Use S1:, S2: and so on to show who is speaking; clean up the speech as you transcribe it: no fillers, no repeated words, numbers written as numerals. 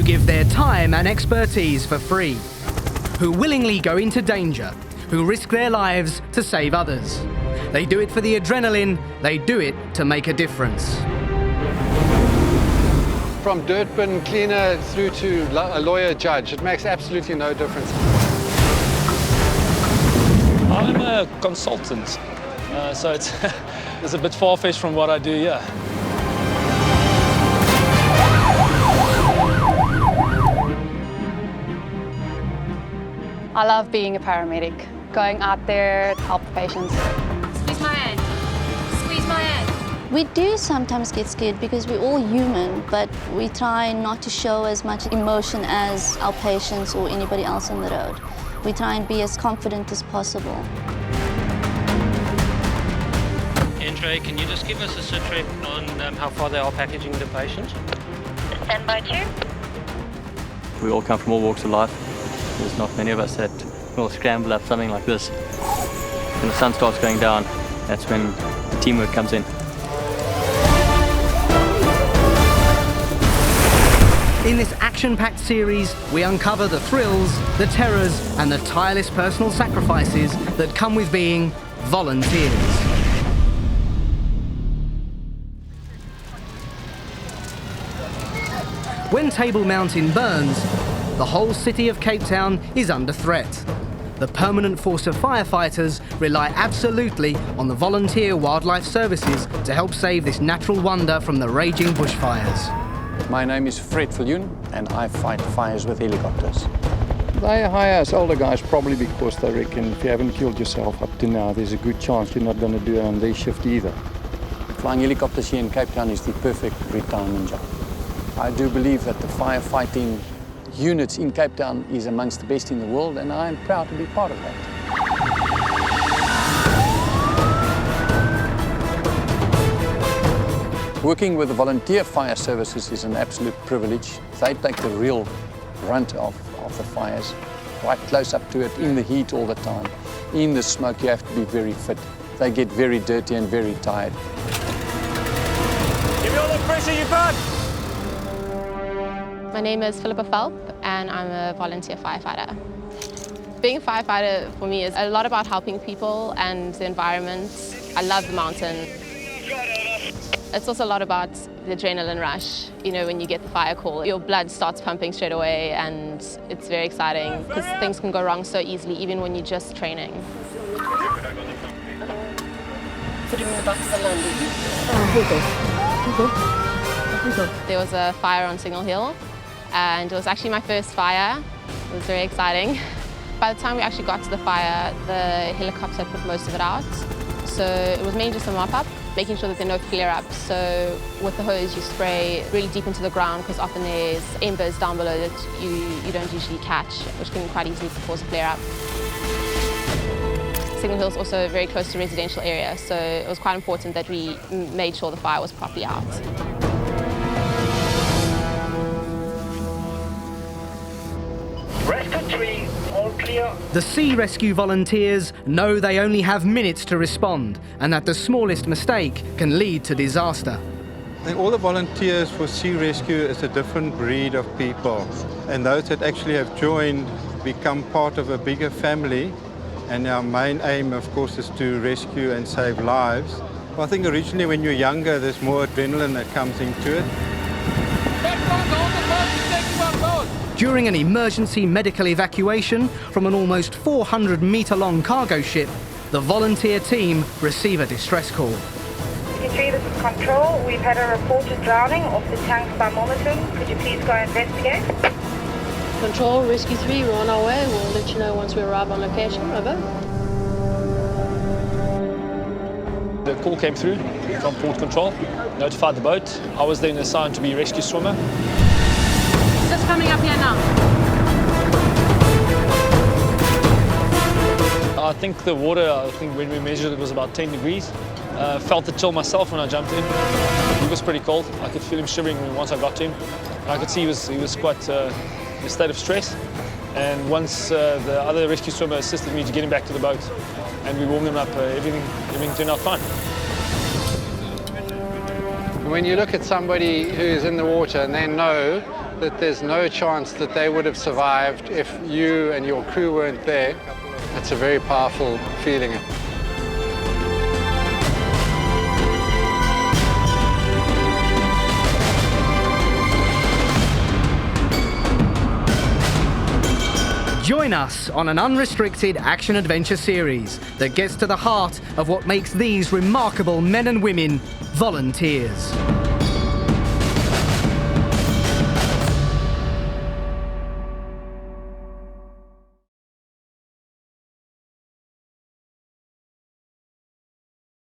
S1: give their time and expertise for free, who willingly go into danger, who risk their lives to save others. They do it for the adrenaline, they do it to make a difference.
S2: From dirt bin cleaner through to a lawyer judge, it makes absolutely no difference.
S3: I'm a consultant, so it's, it's a bit far-fetched from what I do here.
S4: I love being a paramedic, going out there to help the patients.
S5: Squeeze my hand. Squeeze my hand.
S6: We do sometimes get scared because we're all human, but we try not to show as much emotion as our patients or anybody else on the road. We try and be as confident as possible.
S7: Andre, can you just give us a sit rep on how far they are packaging the patients?
S5: Stand by 2.
S8: We all come from all walks of life. There's not many of us that will scramble up something like this. When the sun starts going down, that's when the teamwork comes in.
S1: In this action-packed series, we uncover the thrills, the terrors, and the tireless personal sacrifices that come with being volunteers. When Table Mountain burns, the whole city of Cape Town is under threat. The permanent force of firefighters rely absolutely on the volunteer wildlife services to help save this natural wonder from the raging bushfires.
S2: My name is Fred Viljoen and I fight fires with helicopters. They hire us older guys probably because they reckon if you haven't killed yourself up to now, there's a good chance you're not going to do it on their shift either. Flying helicopters here in Cape Town is the perfect retirement job. I do believe that the firefighting units in Cape Town is amongst the best in the world, and I am proud to be part of that. Working with the volunteer fire services is an absolute privilege. They take the real brunt of the fires, right close up to it, in the heat all the time. In the smoke, you have to be very fit. They get very dirty and very tired.
S3: Give me all the pressure you got!
S9: My name is Philippa Phelp and I'm a volunteer firefighter. Being a firefighter for me is a lot about helping people and the environment. I love the mountain. It's also a lot about the adrenaline rush. You know, when you get the fire call, your blood starts pumping straight away and it's very exciting because things can go wrong so easily even when you're just training.
S5: Put him in the back of the landing.
S9: There was a fire on Signal Hill and it was actually my first fire. It was very exciting. By the time we actually got to the fire, the helicopter put most of it out. So it was mainly just a mop-up, making sure that there are no flare-ups. So with the hose, you spray really deep into the ground because often there's embers down below that you don't usually catch, which can quite easily cause a flare-up. Signal Hill is also very close to residential area, so it was quite important that we made sure the fire was properly out.
S10: Rescue 3, all clear.
S1: The sea rescue volunteers know they only have minutes to respond and that the smallest mistake can lead to disaster.
S11: I think all the volunteers for sea rescue is a different breed of people, and those that actually have joined become part of a bigger family, and our main aim of course is to rescue and save lives. Well, I think originally when you're younger there's more adrenaline that comes into it. During an emergency medical evacuation from an almost 400-metre-long cargo ship, the volunteer team receive a distress call.
S10: 53, this is Control. We've had a reported drowning off the tanks by Milmerton. Could you please go investigate?
S5: Control, Rescue 3, we're on our way. We'll let you know once we arrive on location. Over.
S3: The call came through from Port Control, notified the boat. I was then assigned to be rescue swimmer.
S5: Just coming up here now.
S3: I think the water, when we measured it was about 10 degrees. Felt the chill myself when I jumped in. He was pretty cold. I could feel him shivering once I got to him. And I could see he was quite in a state of stress. And once the other rescue swimmer assisted me to get him back to the boat, and we warmed him up, everything turned out fine.
S2: When you look at somebody who's in the water and they know
S12: that there's no chance that they would have survived if you and your crew weren't there, it's a very powerful feeling.
S1: Join us on an unrestricted action-adventure series that gets to the heart of what makes these remarkable men and women volunteers.